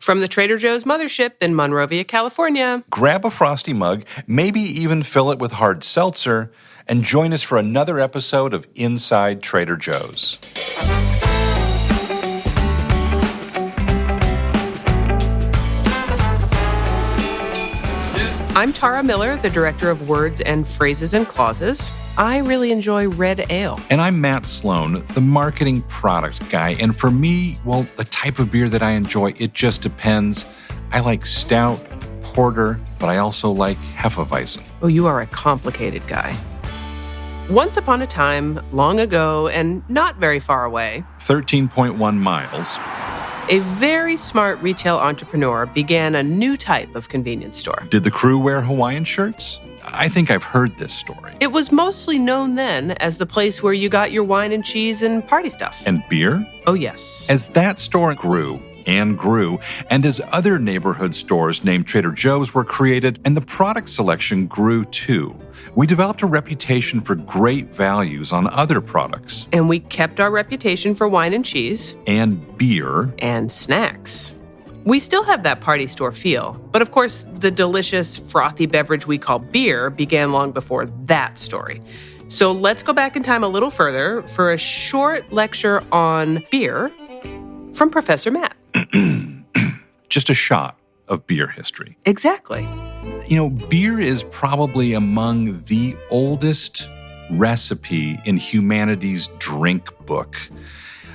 From the Trader Joe's mothership in Monrovia, California. Grab a frosty mug, maybe even fill it with hard seltzer, and join us for another episode of Inside Trader Joe's. I'm Tara Miller, the director of Words and Phrases and Clauses. I really enjoy red ale. And I'm Matt Sloan, the marketing product guy. And for me, well, the type of beer that I enjoy, it just depends. I like stout, porter, but I also like Hefeweizen. Oh, you are a complicated guy. Once upon a time, long ago, and not very far away, 13.1 miles. A very smart retail entrepreneur began a new type of convenience store. Did the crew wear Hawaiian shirts? I think I've heard this story. It was mostly known then as the place where you got your wine and cheese and party stuff. And beer? Oh, yes. As that store grew, and as other neighborhood stores named Trader Joe's were created, and the product selection grew too, we developed a reputation for great values on other products. And we kept our reputation for wine and cheese. And beer. And snacks. We still have that party store feel, but of course, the delicious, frothy beverage we call beer began long before that story. So let's go back in time a little further for a short lecture on beer from Professor Matt. Just a shot of beer history. Exactly. You know, beer is probably among the oldest recipe in humanity's drink book.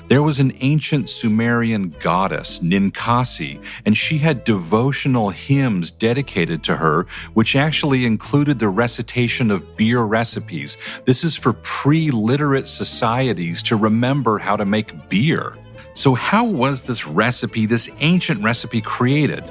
There was an ancient Sumerian goddess, Ninkasi, and she had devotional hymns dedicated to her, which actually included the recitation of beer recipes. This is for pre-literate societies to remember how to make beer. So how was this recipe, this ancient recipe, created?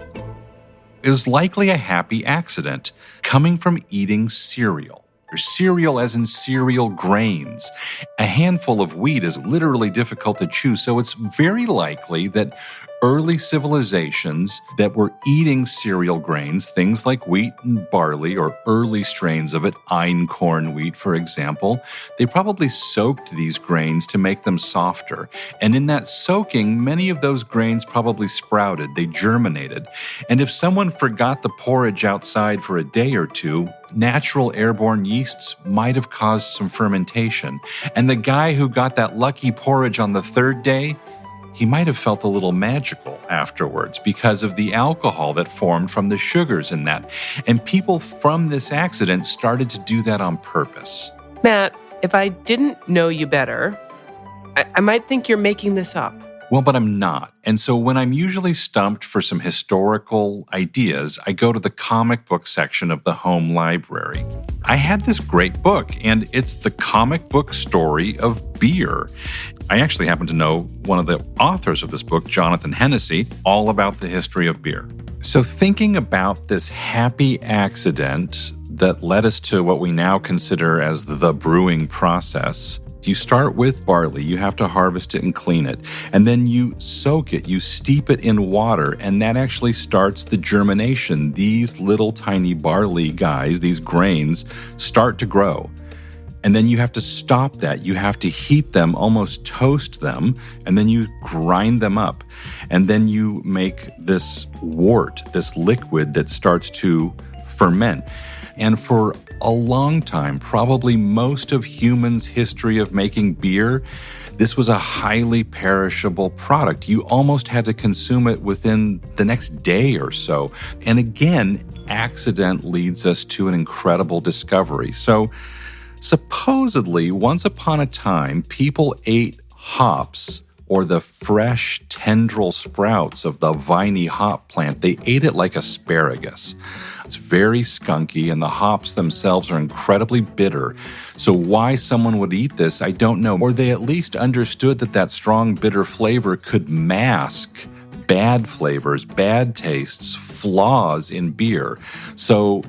It was likely a happy accident, coming from eating cereal. Or cereal as in cereal grains. A handful of wheat is literally difficult to chew, so it's very likely that early civilizations that were eating cereal grains, things like wheat and barley, or early strains of it, einkorn wheat, for example, they probably soaked these grains to make them softer. And in that soaking, many of those grains probably sprouted, they germinated. And if someone forgot the porridge outside for a day or two, natural airborne yeasts might have caused some fermentation. And the guy who got that lucky porridge on the third day, he might have felt a little magical afterwards because of the alcohol that formed from the sugars in that. And people from this accident started to do that on purpose. Matt, if I didn't know you better, I might think you're making this up. Well, but I'm not. And so when I'm usually stumped for some historical ideas, I go to the comic book section of the home library. I had this great book, and it's the comic book story of beer. I actually happen to know one of the authors of this book, Jonathan Hennessy, all about the history of beer. So thinking about this happy accident that led us to what we now consider as the brewing process, you start with barley, you have to harvest it and clean it, and then you soak it, you steep it in water, and that actually starts the germination. These little tiny barley guys, these grains, start to grow. And then you have to stop that. You have to heat them, almost toast them, and then you grind them up. And then you make this wort, this liquid that starts to ferment. And for a long time, probably most of humans' history of making beer, this was a highly perishable product. You almost had to consume it within the next day or so. And again, accident leads us to an incredible discovery. So supposedly, once upon a time, people ate hops, or the fresh tendril sprouts of the viney hop plant. They ate it like asparagus. It's very skunky, and the hops themselves are incredibly bitter. So why someone would eat this, I don't know. Or they at least understood that strong bitter flavor could mask bad flavors, bad tastes, flaws in beer. So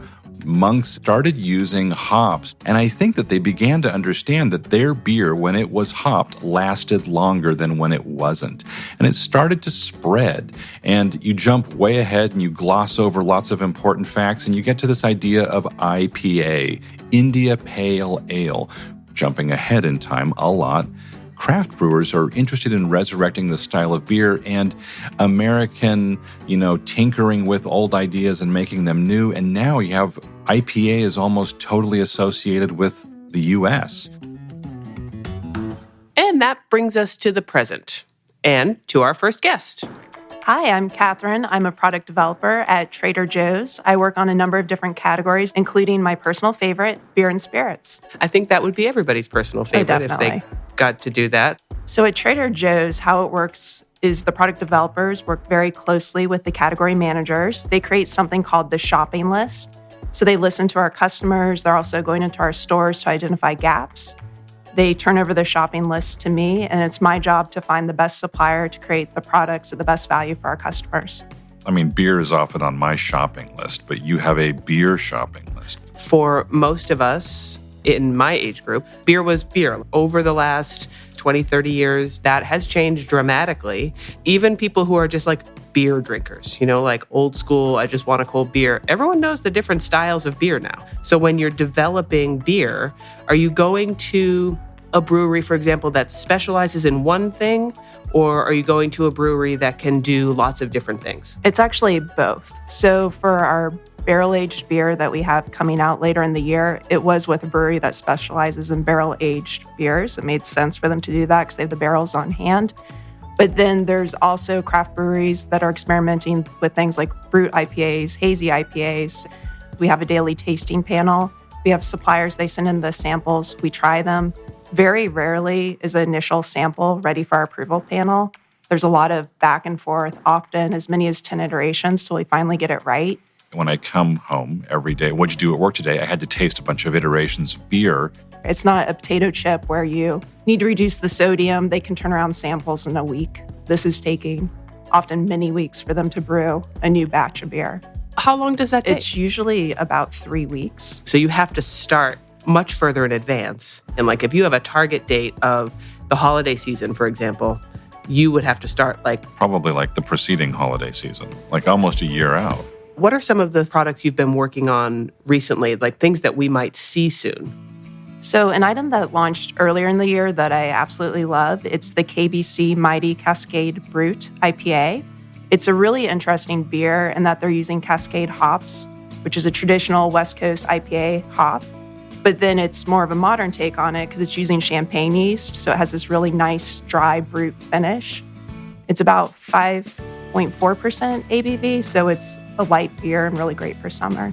monks started using hops, and I think that they began to understand that their beer, when it was hopped, lasted longer than when it wasn't. And it started to spread, and you jump way ahead and you gloss over lots of important facts, and you get to this idea of IPA, India Pale Ale. Jumping ahead in time a lot, craft brewers are interested in resurrecting the style of beer and American, tinkering with old ideas and making them new. And now you have IPA is almost totally associated with the U.S. And that brings us to the present and to our first guest. Hi, I'm Catherine. I'm a product developer at Trader Joe's. I work on a number of different categories, including my personal favorite, beer and spirits. I think that would be everybody's personal favorite if they got to do that. So at Trader Joe's, how it works is the product developers work very closely with the category managers. They create something called the shopping list. So they listen to our customers. They're also going into our stores to identify gaps. They turn over the shopping list to me, and it's my job to find the best supplier to create the products at the best value for our customers. I mean, beer is often on my shopping list, but you have a beer shopping list. For most of us in my age group, beer was beer. Over the last 20, 30 years, that has changed dramatically. Even people who are just like beer drinkers, like old school, I just want a cold beer. Everyone knows the different styles of beer now. So when you're developing beer, are you going to a brewery, for example, that specializes in one thing, or are you going to a brewery that can do lots of different things? It's actually both. So for our barrel-aged beer that we have coming out later in the year, it was with a brewery that specializes in barrel-aged beers. It made sense for them to do that because they have the barrels on hand. But then there's also craft breweries that are experimenting with things like brut IPAs, hazy IPAs. We have a daily tasting panel. We have suppliers, they send in the samples, we try them. Very rarely is an initial sample ready for our approval panel. There's a lot of back and forth, often as many as 10 iterations till we finally get it right. When I come home every day, what'd you do at work today? I had to taste a bunch of iterations of beer. It's not a potato chip where you need to reduce the sodium. They can turn around samples in a week. This is taking often many weeks for them to brew a new batch of beer. How long does that take? It's usually about 3 weeks. So you have to start much further in advance. And like if you have a target date of the holiday season, for example, you would have to start probably like the preceding holiday season, like almost a year out. What are some of the products you've been working on recently, like things that we might see soon? So an item that launched earlier in the year that I absolutely love, it's the KBC Mighty Cascade Brut IPA. It's a really interesting beer in that they're using Cascade hops, which is a traditional West Coast IPA hop. But then it's more of a modern take on it because it's using champagne yeast. So it has this really nice dry brut finish. It's about 5.4% ABV. So it's a light beer and really great for summer.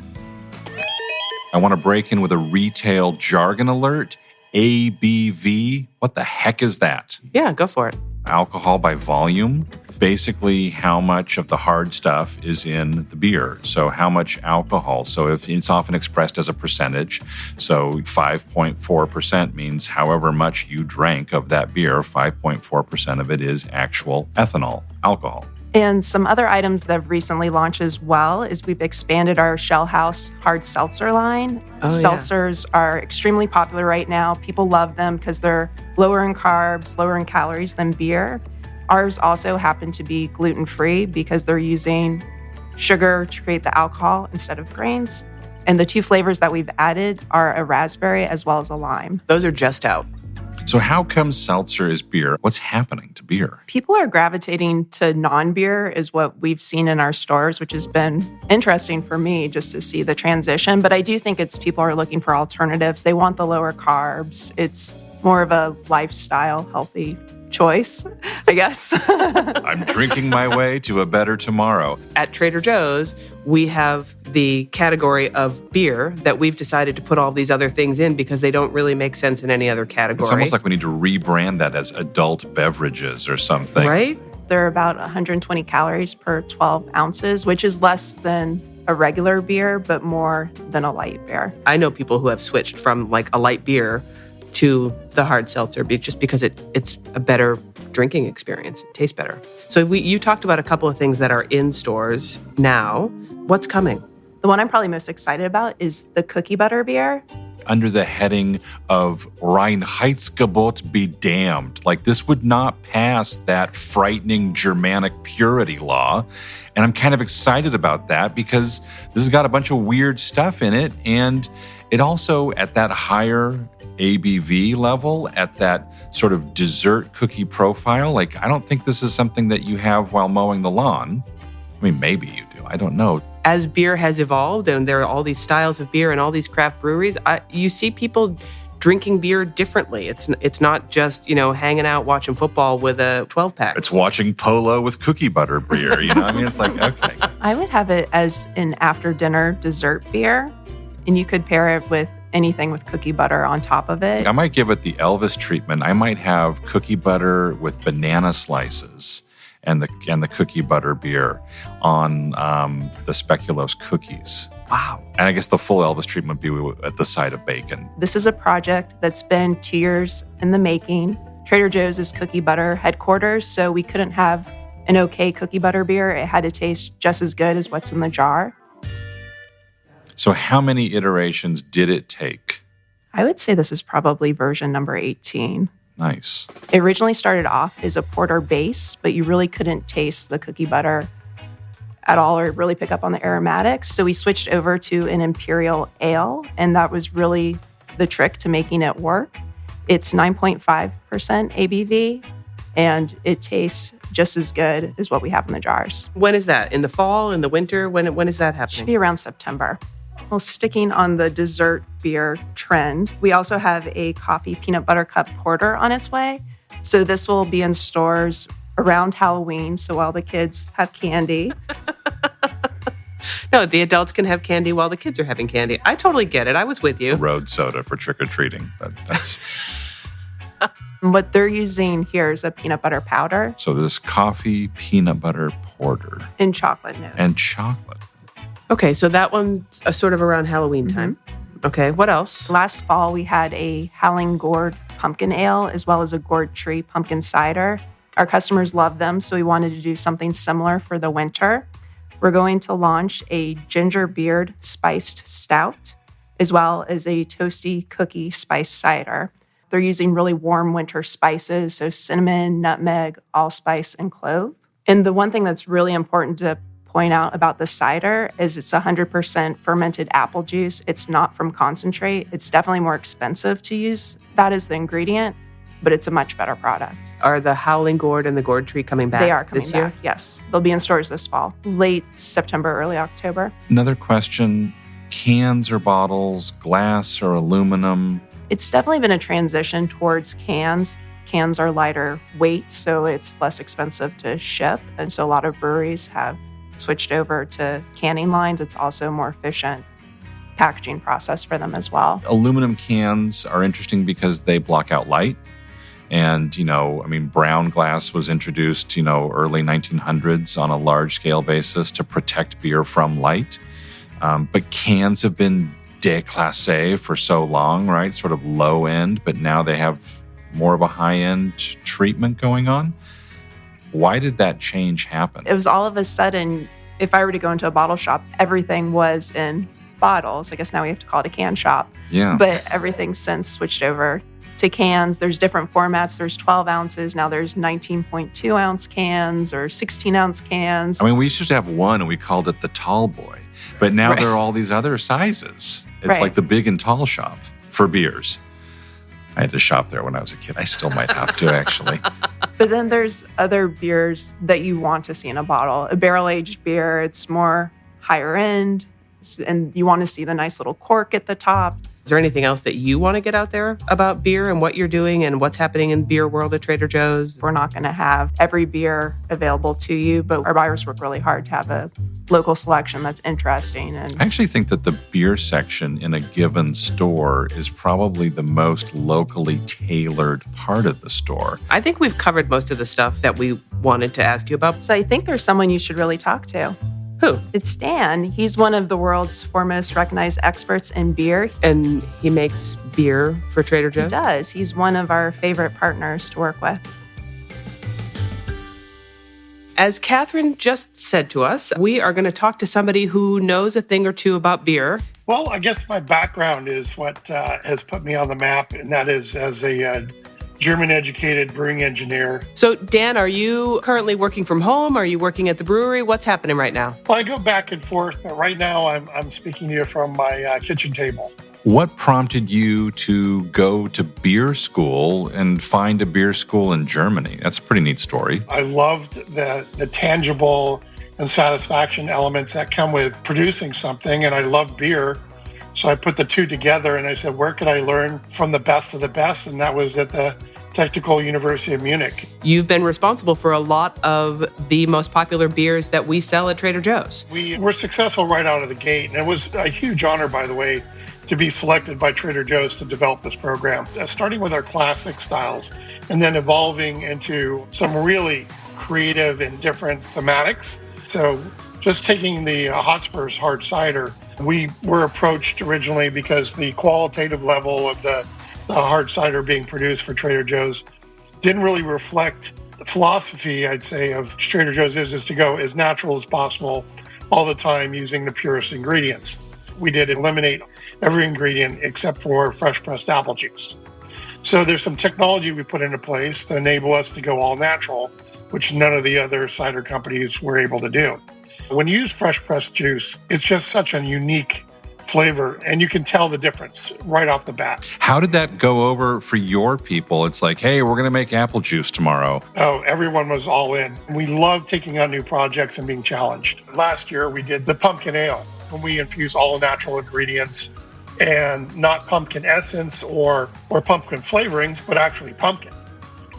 I want to break in with a retail jargon alert. ABV. What the heck is that? Yeah, go for it. Alcohol by volume. Basically, how much of the hard stuff is in the beer. So how much alcohol. So if it's often expressed as a percentage. So 5.4% means however much you drank of that beer, 5.4% of it is actual ethanol, alcohol. And some other items that have recently launched as well is we've expanded our Shell House hard seltzer line. Seltzers are extremely popular right now. People love them because they're lower in carbs, lower in calories than beer. Ours also happen to be gluten-free because they're using sugar to create the alcohol instead of grains. And the two flavors that we've added are a raspberry as well as a lime. Those are just out. So how come seltzer is beer? What's happening to beer? People are gravitating to non-beer is what we've seen in our stores, which has been interesting for me just to see the transition. But I do think it's people are looking for alternatives. They want the lower carbs. It's more of a lifestyle, healthy choice, I guess. I'm drinking my way to a better tomorrow. At Trader Joe's, we have the category of beer that we've decided to put all these other things in because they don't really make sense in any other category. It's almost like we need to rebrand that as adult beverages or something. Right? They're about 120 calories per 12 ounces, which is less than a regular beer, but more than a light beer. I know people who have switched from like a light beer to the hard seltzer just because it's a better drinking experience. It tastes better. So you talked about a couple of things that are in stores now. What's coming? The one I'm probably most excited about is the cookie butter beer. under the heading of Reinheitsgebot be damned. Like, this would not pass that frightening Germanic purity law. And I'm kind of excited about that because this has got a bunch of weird stuff in it. And it also, at that higher ABV level, at that sort of dessert cookie profile, like, I don't think this is something that you have while mowing the lawn. I mean, maybe you do. I don't know. As beer has evolved and there are all these styles of beer and all these craft breweries, you see people drinking beer differently. It's not just, hanging out watching football with a 12-pack. It's watching polo with cookie butter beer. I mean, it's like, okay. I would have it as an after-dinner dessert beer, and you could pair it with anything with cookie butter on top of it. I might give it the Elvis treatment. I might have cookie butter with banana slices and the cookie butter beer on the speculoos cookies. Wow. And I guess the full Elvis treatment would be at the side of bacon. This is a project that's been 2 years in the making. Trader Joe's is cookie butter headquarters, so we couldn't have an okay cookie butter beer. It had to taste just as good as what's in the jar. So how many iterations did it take? I would say this is probably version number 18. Nice. It originally started off as a porter base, but you really couldn't taste the cookie butter at all or really pick up on the aromatics. So we switched over to an imperial ale, and that was really the trick to making it work. It's 9.5% ABV, and it tastes just as good as what we have in the jars. When is that? In the fall, in the winter? When is that happening? It should be around September. Well, sticking on the dessert beer trend, we also have a coffee peanut butter cup porter on its way. So this will be in stores around Halloween, so while the kids have candy. No, the adults can have candy while the kids are having candy. I totally get it. I was with you. Road soda for trick-or-treating. That's... What they're using here is a peanut butter powder. So this coffee peanut butter porter. And chocolate note. And chocolate. Okay, so that one's sort of around Halloween time. Okay, what else? Last fall, we had a Howling Gourd pumpkin ale as well as a Gourd Tree pumpkin cider. Our customers love them, so we wanted to do something similar for the winter. We're going to launch a ginger beard spiced stout as well as a toasty cookie spiced cider. They're using really warm winter spices, so cinnamon, nutmeg, allspice, and clove. And the one thing that's really important to point out about the cider is it's 100% fermented apple juice. It's not from concentrate. It's definitely more expensive to use that as the ingredient, but it's a much better product. Are the Howling Gourd and the Gourd Tree coming back They are coming this year? back, yes. They'll be in stores this fall, late September, early October. Another question, cans or bottles, glass or aluminum? It's definitely been a transition towards cans. Cans are lighter weight, so it's less expensive to ship. And so a lot of breweries have switched over to canning lines. It's also a more efficient packaging process for them as well. Aluminum cans are interesting because they block out light. And, brown glass was introduced, early 1900s on a large scale basis to protect beer from light. But cans have been déclassé for so long, right? Sort of low end, but now they have more of a high end treatment going on. Why did that change happen? It was all of a sudden, if I were to go into a bottle shop, everything was in bottles. I guess now we have to call it a can shop. Yeah. But everything's since switched over to cans. There's different formats. There's 12 ounces. Now there's 19.2 ounce cans or 16 ounce cans. We used to have one and we called it the tall boy. But now there are all these other sizes. It's like the big and tall shop for beers. I had to shop there when I was a kid. I still might have to, actually. But then there's other beers that you want to see in a bottle. A barrel-aged beer, it's more higher end, and you want to see the nice little cork at the top. Is there anything else that you want to get out there about beer and what you're doing and what's happening in the beer world at Trader Joe's? We're not going to have every beer available to you, but our buyers work really hard to have a local selection that's interesting. And I actually think that the beer section in a given store is probably the most locally tailored part of the store. I think we've covered most of the stuff that we wanted to ask you about. So I think there's someone you should really talk to. Who? It's Dan. He's one of the world's foremost recognized experts in beer. And he makes beer for Trader Joe's? He does. He's one of our favorite partners to work with. As Catherine just said to us, we are going to talk to somebody who knows a thing or two about beer. Well, I guess my background is what has put me on the map, and that is as a German-educated brewing engineer. So, Dan, are you currently working from home? Are you working at the brewery? What's happening right now? Well, I go back and forth, but right now I'm speaking to you from my kitchen table. What prompted you to go to beer school and find a beer school in Germany? That's a pretty neat story. I loved the tangible and satisfaction elements that come with producing something, and I love beer. So I put the two together and I said, where could I learn from the best of the best? And that was at the Technical University of Munich. You've been responsible for a lot of the most popular beers that we sell at Trader Joe's. We were successful right out of the gate, and it was a huge honor, by the way, to be selected by Trader Joe's to develop this program, starting with our classic styles and then evolving into some really creative and different thematics. So just taking the Hotspurs hard cider, we were approached originally because the qualitative level of the hard cider being produced for Trader Joe's didn't really reflect the philosophy, I'd say, of Trader Joe's is to go as natural as possible all the time using the purest ingredients. We did eliminate every ingredient except for fresh pressed apple juice. So there's some technology we put into place to enable us to go all natural, which none of the other cider companies were able to do. When you use fresh pressed juice, it's just such a unique flavor, and you can tell the difference right off the bat. How did that go over for your people? It's like, hey, we're going to make apple juice tomorrow. Oh, everyone was all in. We love taking on new projects and being challenged. Last year, we did the pumpkin ale, when we infuse all natural ingredients and not pumpkin essence or pumpkin flavorings, but actually pumpkin.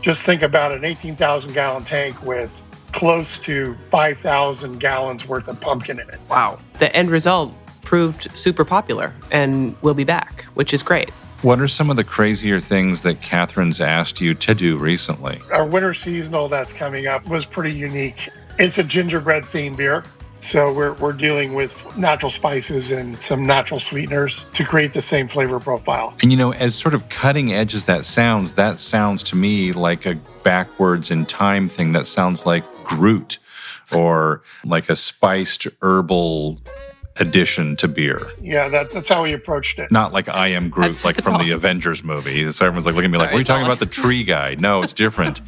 Just think about an 18,000 gallon tank with close to 5,000 gallons worth of pumpkin in it. Wow. The end result proved super popular and we'll be back, which is great. What are some of the crazier things that Catherine's asked you to do recently? Our winter seasonal that's coming up was pretty unique. It's a gingerbread themed beer. So we're dealing with natural spices and some natural sweeteners to create the same flavor profile. And, as sort of cutting edge as that sounds to me like a backwards in time thing. That sounds like Groot or like a spiced herbal addition to beer. Yeah, that's how we approached it. Not like I am Groot, from the Avengers movie. So everyone's like looking at me like, what are you talking about, the tree guy? No, it's different.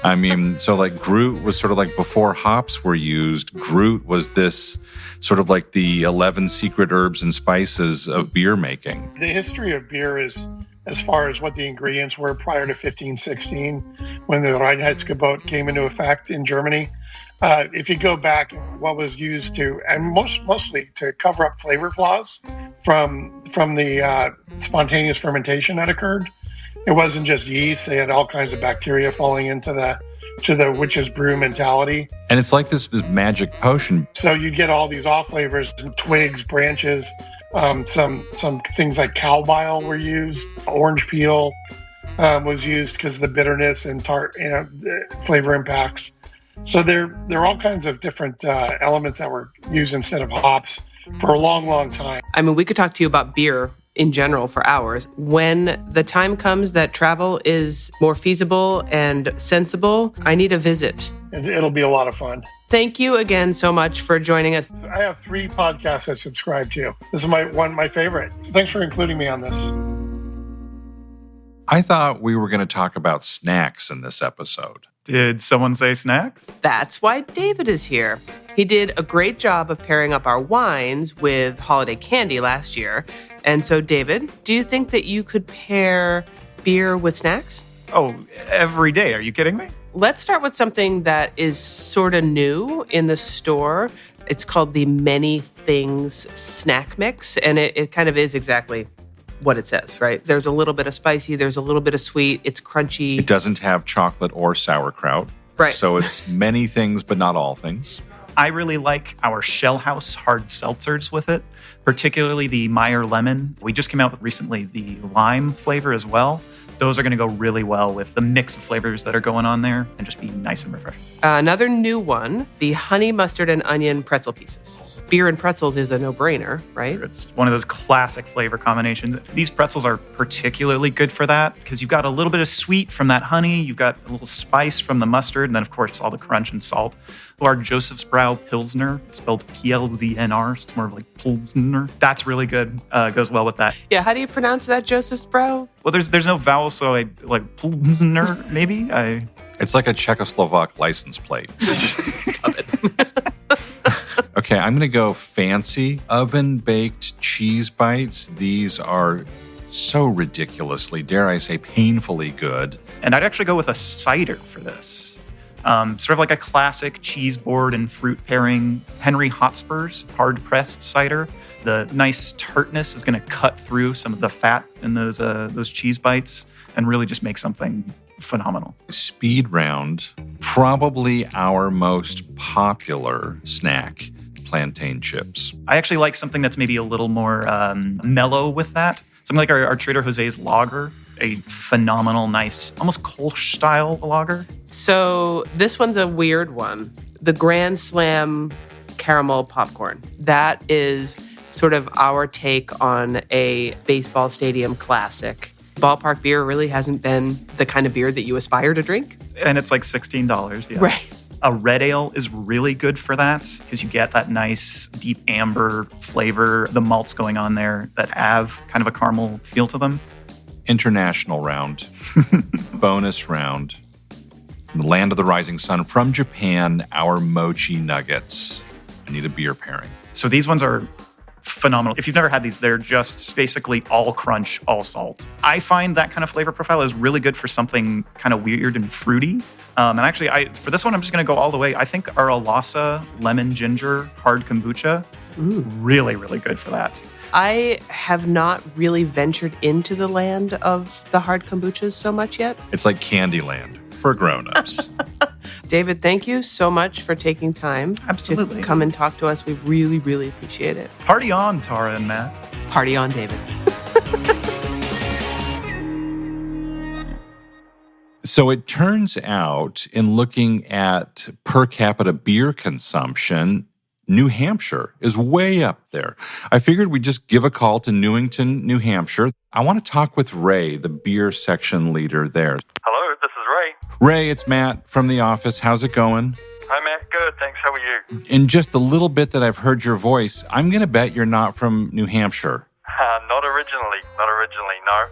I mean, so like Groot was sort of like before hops were used, Groot was this sort of like the 11 secret herbs and spices of beer making. The history of beer is as far as what the ingredients were prior to 1516, when the Reinheitsgebot came into effect in Germany. If you go back, what was used to, and mostly to cover up flavor flaws from the spontaneous fermentation that occurred. It wasn't just yeast; they had all kinds of bacteria falling into the witch's brew mentality. And it's like this magic potion. So you get all these off flavors, twigs, branches, some things like cow bile were used, orange peel was used because of the bitterness and tart, flavor impacts. So there are all kinds of different elements that were used instead of hops for a long, long time. I mean, we could talk to you about beer in general for hours. When the time comes that travel is more feasible and sensible, I need a visit. It'll be a lot of fun. Thank you again so much for joining us. I have 3 podcasts I subscribe to. This is my favorite. Thanks for including me on this. I thought we were going to talk about snacks in this episode. Did someone say snacks? That's why David is here. He did a great job of pairing up our wines with holiday candy last year. And so, David, do you think that you could pair beer with snacks? Oh, every day. Are you kidding me? Let's start with something that is sort of new in the store. It's called the Many Things Snack Mix, and it kind of is exactly what it says, right? There's a little bit of spicy, there's a little bit of sweet, it's crunchy. It doesn't have chocolate or sauerkraut. Right. So it's many things, but not all things. I really like our Shell House hard seltzers with it, particularly the Meyer Lemon. We just came out with recently the lime flavor as well. Those are going to go really well with the mix of flavors that are going on there and just be nice and refreshing. Another new one, the honey mustard and onion pretzel pieces. Beer and pretzels is a no-brainer, right? It's one of those classic flavor combinations. These pretzels are particularly good for that because you've got a little bit of sweet from that honey, you've got a little spice from the mustard, and then, of course, all the crunch and salt. Our Joseph's Brow Pilsner, it's spelled Plznr, so it's more of like Pilsner. That's really good. Goes well with that. Yeah, how do you pronounce that, Joseph's Brow? Well, there's no vowel, so I like Pilsner, maybe? It's like a Czechoslovak license plate. Stop it. Okay, I'm going to go fancy oven-baked cheese bites. These are so ridiculously, dare I say, painfully good. And I'd actually go with a cider for this. Sort of like a classic cheese board and fruit pairing. Henry Hotspur's hard-pressed cider. The nice tartness is going to cut through some of the fat in those cheese bites and really just make something phenomenal. Speed round, probably our most popular snack, plantain chips. I actually like something that's maybe a little more mellow with that. Something like our Trader Jose's lager, a phenomenal, nice, almost Kolsch style lager. So this one's a weird one. The Grand Slam caramel popcorn. That is sort of our take on a baseball stadium classic. Ballpark beer really hasn't been the kind of beer that you aspire to drink. And it's like $16, yeah. Right. A red ale is really good for that because you get that nice deep amber flavor, the malts going on there that have kind of a caramel feel to them. International round, bonus round, the land of the rising sun from Japan, our mochi nuggets. I need a beer pairing. So these ones are phenomenal. If you've never had these, they're just basically all crunch, all salt. I find that kind of flavor profile is really good for something kind of weird and fruity. And actually, for this one, I'm just going to go all the way. I think our Alasa lemon ginger hard kombucha, really, really good for that. I have not really ventured into the land of the hard kombuchas so much yet. It's like Candyland for grown-ups. David, thank you so much for taking time Absolutely. to come and talk to us. We really, really appreciate it. Party on, Tara and Matt. Party on, David. So it turns out, in looking at per capita beer consumption, New Hampshire is way up there. I figured we'd just give a call to Newington, New Hampshire. I want to talk with Ray, the beer section leader there. Hello, this is Ray. Ray, it's Matt from the office. How's it going? Hi, Matt. Good, thanks. How are you? In just the little bit that I've heard your voice, I'm going to bet you're not from New Hampshire. Not originally. No,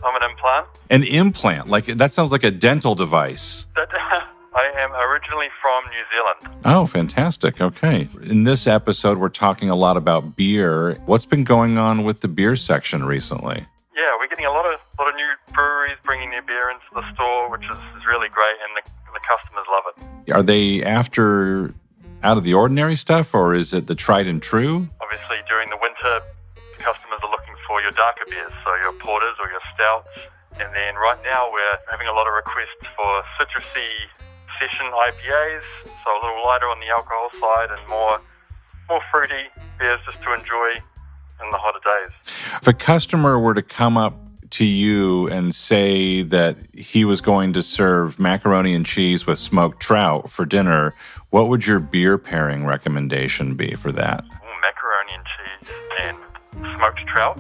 I'm an implant. An implant? Like, that sounds like a dental device. I am originally from New Zealand. Oh, fantastic. Okay. In this episode, we're talking a lot about beer. What's been going on with the beer section recently? Yeah, we're getting a lot of new breweries bringing their beer into the store, which is really great, and the customers love it. Are they after out of the ordinary stuff, or is it the tried and true? Obviously, during the winter, customers are looking for your darker beers, so your porters or your stouts. And then right now, we're having a lot of requests for citrusy session IPAs, so a little lighter on the alcohol side and more fruity beers just to enjoy in the hotter days. If a customer were to come up to you and say that he was going to serve macaroni and cheese with smoked trout for dinner, what would your beer pairing recommendation be for that? Macaroni and cheese and smoked trout.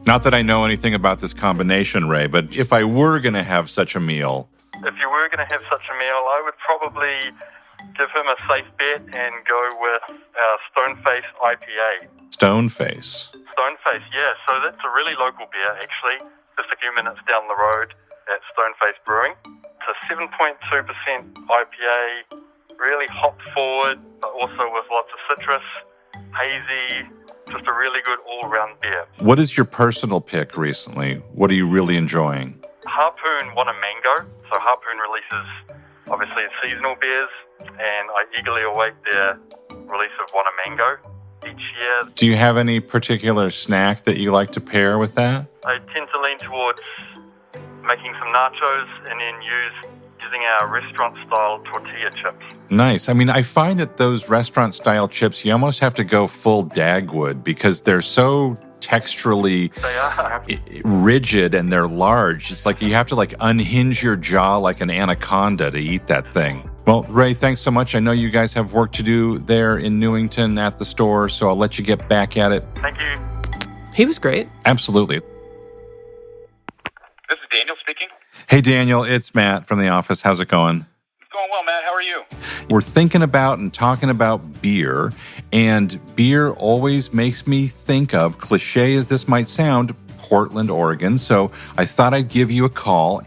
Not that I know anything about this combination, Ray, but if I were going to have such a meal... If you were going to have such a meal, I would probably give him a safe bet and go with Stoneface IPA. Stoneface? Stoneface, yeah. So that's a really local beer, actually. Just a few minutes down the road at Stoneface Brewing. It's a 7.2% IPA, really hop forward, but also with lots of citrus, hazy, just a really good all-around beer. What is your personal pick recently? What are you really enjoying? Harpoon What a Mango. So Harpoon releases, obviously, seasonal beers, and I eagerly await their release of What a Mango each year. Do you have any particular snack that you like to pair with that? I tend to lean towards making some nachos and then using our restaurant-style tortilla chips. Nice. I mean, I find that those restaurant-style chips, you almost have to go full Dagwood because they're so texturally They are. rigid and they're large. It's like you have to unhinge your jaw like an anaconda to eat that thing. Well, Ray, thanks so much. I know you guys have work to do there in Newington at the store, so I'll let you get back at it. Thank you. He was great. Absolutely. This is Daniel speaking. Hey, Daniel, it's Matt from the office. How's it going? It's going well, Matt. How are are you? We're thinking about and talking about beer, and beer always makes me think of, cliche as this might sound, Portland, Oregon. So I thought I'd give you a call.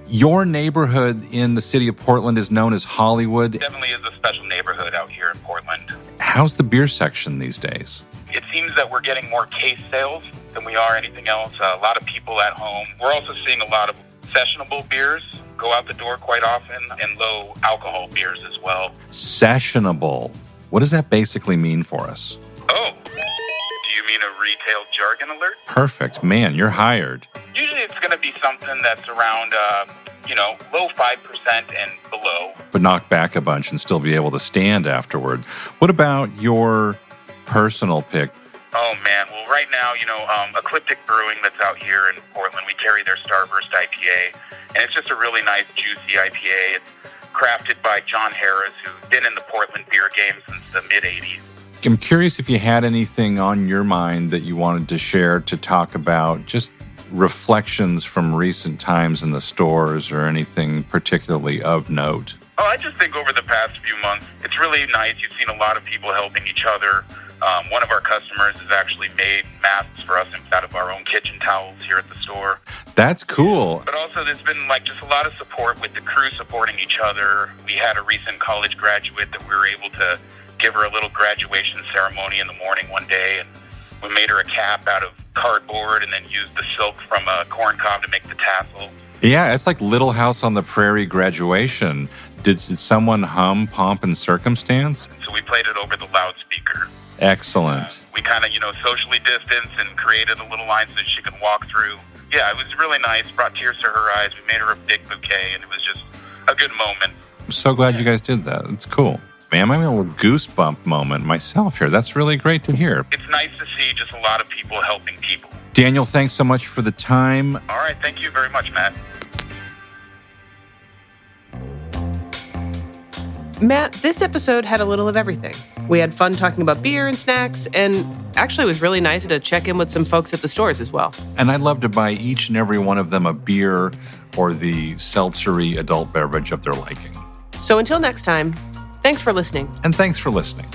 Your neighborhood in the city of Portland is known as Hollywood. Definitely is a special neighborhood out here in Portland. How's the beer section these days? It seems that we're getting more case sales than we are anything else. A lot of people at home. We're also seeing a lot of sessionable beers go out the door quite often, and low alcohol beers as well. Sessionable. What does that basically mean for us? Oh, do you mean a retail jargon alert? Perfect. Man, you're hired. Usually it's going to be something that's around, low 5% and below. But knock back a bunch and still be able to stand afterward. What about your personal pick? Oh, man. Well, right now, Ecliptic Brewing that's out here in Portland, we carry their Starburst IPA, and it's just a really nice, juicy IPA. It's crafted by John Harris, who's been in the Portland beer game since the mid-'80s. I'm curious if you had anything on your mind that you wanted to share to talk about, just reflections from recent times in the stores or anything particularly of note. Oh, I just think over the past few months, it's really nice. You've seen a lot of people helping each other. One of our customers has actually made masks for us out of our own kitchen towels here at the store. That's cool. But also there's been just a lot of support with the crew supporting each other. We had a recent college graduate that we were able to give her a little graduation ceremony in the morning one day, and we made her a cap out of cardboard and then used the silk from a corn cob to make the tassel. Yeah, it's like Little House on the Prairie graduation. Did someone hum Pomp and Circumstance? So we played it over the loudspeaker. Excellent. We kind of, socially distanced and created a little line so that she could walk through. Yeah, it was really nice. Brought tears to her eyes. We made her a big bouquet, and it was just a good moment. I'm so glad you guys did that. It's cool. Man, I'm having a little goosebump moment myself here. That's really great to hear. It's nice to see just a lot of people helping people. Daniel, thanks so much for the time. All right, thank you very much, Matt. Matt, this episode had a little of everything. We had fun talking about beer and snacks, and actually it was really nice to check in with some folks at the stores as well. And I'd love to buy each and every one of them a beer or the seltzery adult beverage of their liking. So until next time, thanks for listening. And thanks for listening.